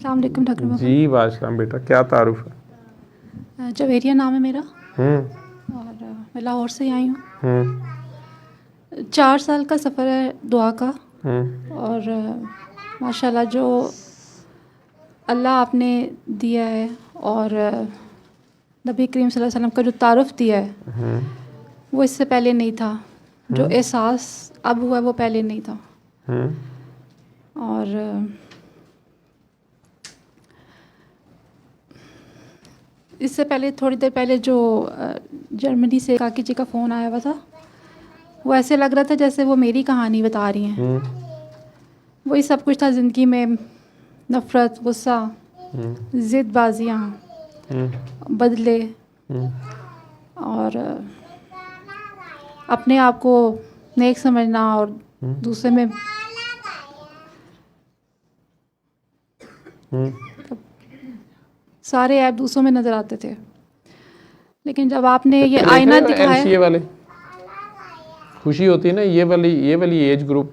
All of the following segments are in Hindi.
अस्सलाम वालेकुम डॉक्टर बाबा। जी वालेकुम बेटा, क्या तारुफ है? जवेरिया नाम है मेरा और मैं लाहौर से आई हूँ। 4 साल का सफ़र है दुआ का और माशाल्लाह जो अल्लाह आपने दिया है और नबी करीम सल्लल्लाहु अलैहि वसल्लम का जो तारुफ दिया है वो इससे पहले नहीं था। जो एहसास अब हुआ है वो पहले नहीं था। और इससे पहले थोड़ी देर पहले जो जर्मनी से काकी जी का फ़ोन आया हुआ था, वो ऐसे लग रहा था जैसे वो मेरी कहानी बता रही हैं। वही सब कुछ था ज़िंदगी में, नफ़रत, गुस्सा, ज़िदबाज़ियाँ, बदले और अपने आप को नेक समझना और दूसरे में सारे ऐप दूसरों में नज़र आते थे। लेकिन जब आपने ये आईना दिखाया, MCA वाले खुशी होती है ना, ये वाली एज ग्रुप,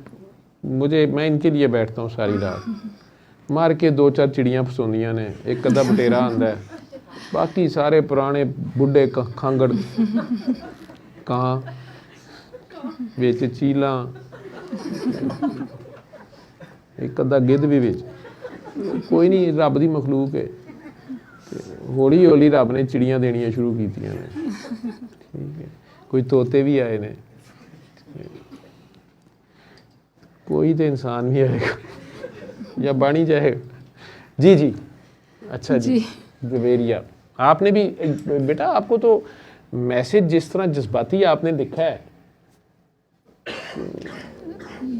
मैं इनके लिए बैठता हूँ सारी रात। मार के 2-4 चिड़ियाँ फसौंदियाँ ने, एक अद्धा बटेरा आंदा है, बाकी सारे पुराने बुढ़े खांगड़ कां बेच चीला, एक अद्धा गिद्ध भी बेच, कोई नहीं, रब दी मखलूक है। हौली हौली रब ने चिड़ियाँ देनियाँ शुरू कीतियां ने, ठीक है, कोई तोते भी आए ने, कोई तो इंसान भी आएगा या बन ही जाएगा। जी जी, अच्छा जी जवेरिया, आपने भी बेटा, आपको तो मैसेज जिस तरह जज्बाती आपने लिखा है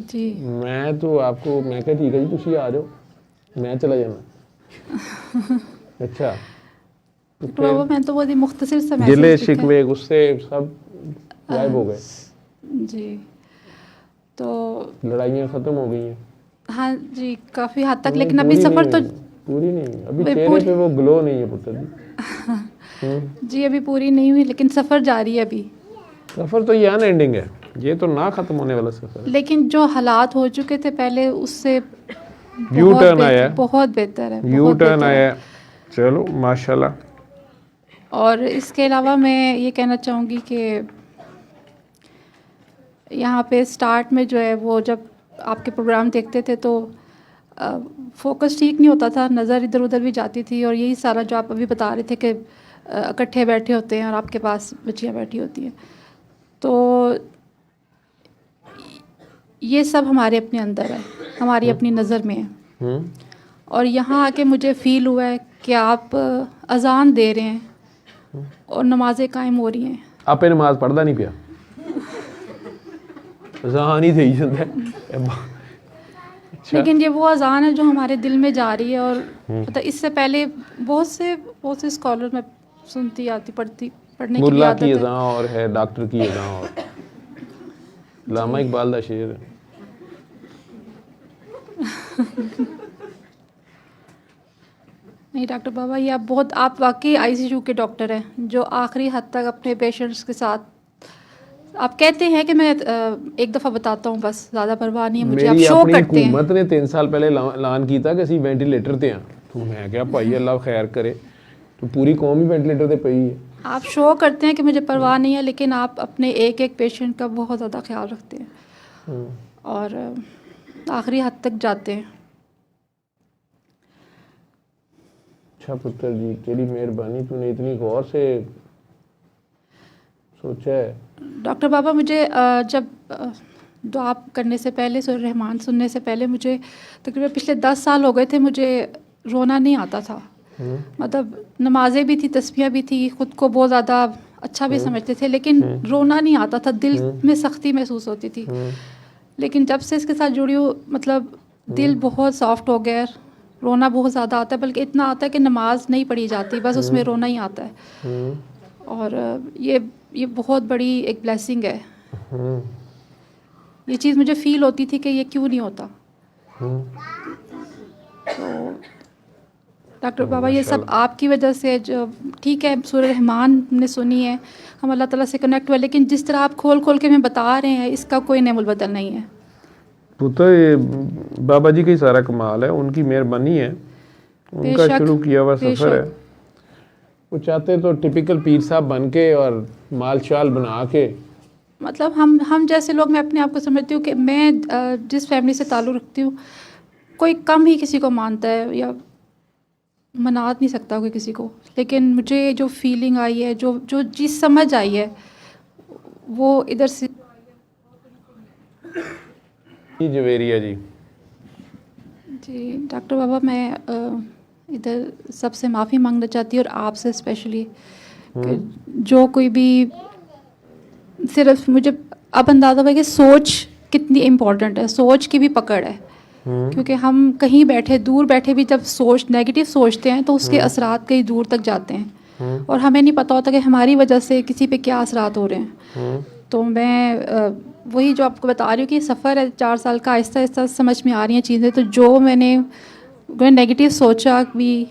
जी, मैं तो आपको मैं कहा ठीक है जी तुसी आ जाओ, मैं चला जाना। अच्छा तो बाबा मैं तो बहुत ही मुख्तसर सा गिले मैसेज लिखा शिकवे गुस्से सब गायब हो गए जी, तो लड़ाइयाँ खत्म हो गई हैं। हाँ जी, काफ़ी हद तक। लेकिन अभी सफ़र तो पूरी नहीं, अभी चेहरे पे वो ग्लो नहीं है पुत्र जी। जी अभी पूरी नहीं हुई, लेकिन सफ़र जारी है अभी। सफ़र तो ये अनएंडिंग है, ये तो ना ख़त्म होने वाला सफ़र है। लेकिन जो हालात हो चुके थे पहले उससे यू टर्न आया, बहुत बेहतर है, यू टर्न आया, चलो माशाल्लाह। और इसके अलावा मैं ये कहना चाहूँगी कि यहाँ पे स्टार्ट में जो है वो जब आपके प्रोग्राम देखते थे तो फोकस ठीक नहीं होता था, नज़र इधर उधर भी जाती थी। और यही सारा जो आप अभी बता रहे थे कि इकट्ठे बैठे होते हैं और आपके पास बच्चियाँ बैठी होती हैं, तो ये सब हमारे अपने अंदर है, हमारी अपनी नज़र में है। और यहाँ आके मुझे फ़ील हुआ है कि आप अजान दे रहे हैं और नमाज़ें कायम हो रही हैं। आप नमाज पढ़दा नहीं पिया, अजान ही थी जाता। लेकिन ये वो अजान है जो हमारे दिल में जा रही है। और पता इससे पहले बहुत से स्कॉलर मैं सुनती आती पढ़ने की मुल्ला आदत की है। अजान और है, डॉक्टर की अजान और लामा इकबाल दा शेर है। नहीं डॉक्टर बाबा, ये आप वाकई ICU के डॉक्टर हैं जो आखिरी हद तक अपने पेशेंट्स के साथ, आप कहते हैं कि मैं एक दफ़ा बताता हूँ बस, ज़्यादा परवाह नहीं है मुझे, आप शो करते हैं। हुकूमत ने 3 साल पहले ऐलान किया कि असीं वेंटिलेटर ते हैं, तो मैं क्या भाई अल्लाह खैर करे, तो पूरी कौम ही वेंटिलेटर पे पई है। आप शो करते हैं कि मुझे परवाह नहीं है, लेकिन आप अपने एक एक पेशेंट का बहुत ज़्यादा ख्याल रखते हैं और आखिरी हद तक जाते हैं। अच्छा पुत्र जी, तेरी मेहरबानी, तूने इतनी गौर से सोचा है। डॉक्टर बाबा मुझे जब दुआ करने से पहले, सूरह रहमान सुनने से पहले, मुझे तकरीबन पिछले 10 साल हो गए थे, मुझे रोना नहीं आता था। मतलब नमाजें भी थी, तस्बीहें भी थी, ख़ुद को बहुत ज़्यादा अच्छा भी समझते थे, लेकिन रोना नहीं आता था, दिल में सख्ती महसूस होती थी। लेकिन जब से इसके साथ जुड़ी हूँ, मतलब दिल बहुत सॉफ्ट हो गया, रोना बहुत ज़्यादा आता है, बल्कि इतना आता है कि नमाज नहीं पढ़ी जाती, बस उसमें रोना ही आता है। और ये बहुत बड़ी एक ब्लेसिंग है। ये चीज़ मुझे फ़ील होती थी कि ये क्यों नहीं होता। तो डॉक्टर बाबा ये सब आपकी वजह से, जो ठीक है सूरह रहमान ने सुनी है, हम अल्लाह ताला से कनेक्ट हुए, लेकिन जिस तरह आप खोल खोल के हमें बता रहे हैं, इसका कोई नेमुल बदल नहीं है। पुत्र ये बाबा जी का ही सारा कमाल है, उनकी मेहरबानी है उनका बेशक, शुरू किया हुआ बेशक। सफ़र है। वो चाहते तो टिपिकल पीर साहब बन के और माल शाल बना के, मतलब हम जैसे लोग, मैं अपने आप को समझती हूँ कि मैं जिस फैमिली से ताल्लुक़ रखती हूँ, कोई कम ही किसी को मानता है या मना नहीं सकता कोई किसी को, लेकिन मुझे जो फीलिंग आई है, जो जो चीज़ समझ आई है, वो इधर से। जी जवेरिया जी। जी डॉक्टर बाबा, मैं इधर सबसे माफ़ी मांगना चाहती हूँ, और आपसे स्पेशली, कि जो कोई भी, सिर्फ मुझे अब अंदाज़ा हुआ कि सोच कितनी इम्पोर्टेंट है, सोच की भी पकड़ है। क्योंकि हम कहीं बैठे, दूर बैठे भी जब नेगेटिव सोचते हैं तो उसके असरात कहीं दूर तक जाते हैं, और हमें नहीं पता होता कि हमारी वजह से किसी पे क्या असरात हो रहे हैं। तो मैं वही जो आपको बता रही हूँ कि सफ़र है 4 साल का, आहिस्ता आहिस्ता समझ में आ रही हैं चीज़ें। तो जो मैंने नेगेटिव सोचा भी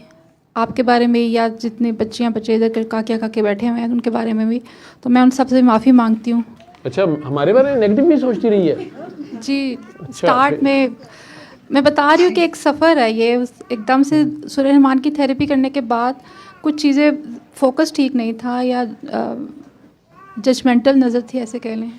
आपके बारे में, या जितने बच्चियाँ बच्चे इधर काके बैठे हुए हैं उनके बारे में भी, तो मैं उन सबसे माफ़ी मांगती हूँ। अच्छा, हमारे बारे में नेगेटिव भी सोचती रही है? जी, अच्छा, स्टार्ट में मैं बता रही हूँ कि एक सफ़र है ये। एकदम से सूरह रहमान की थेरेपी करने के बाद कुछ चीज़ें, फोकस ठीक नहीं था, या जजमेंटल नज़र थी, ऐसे कह लें।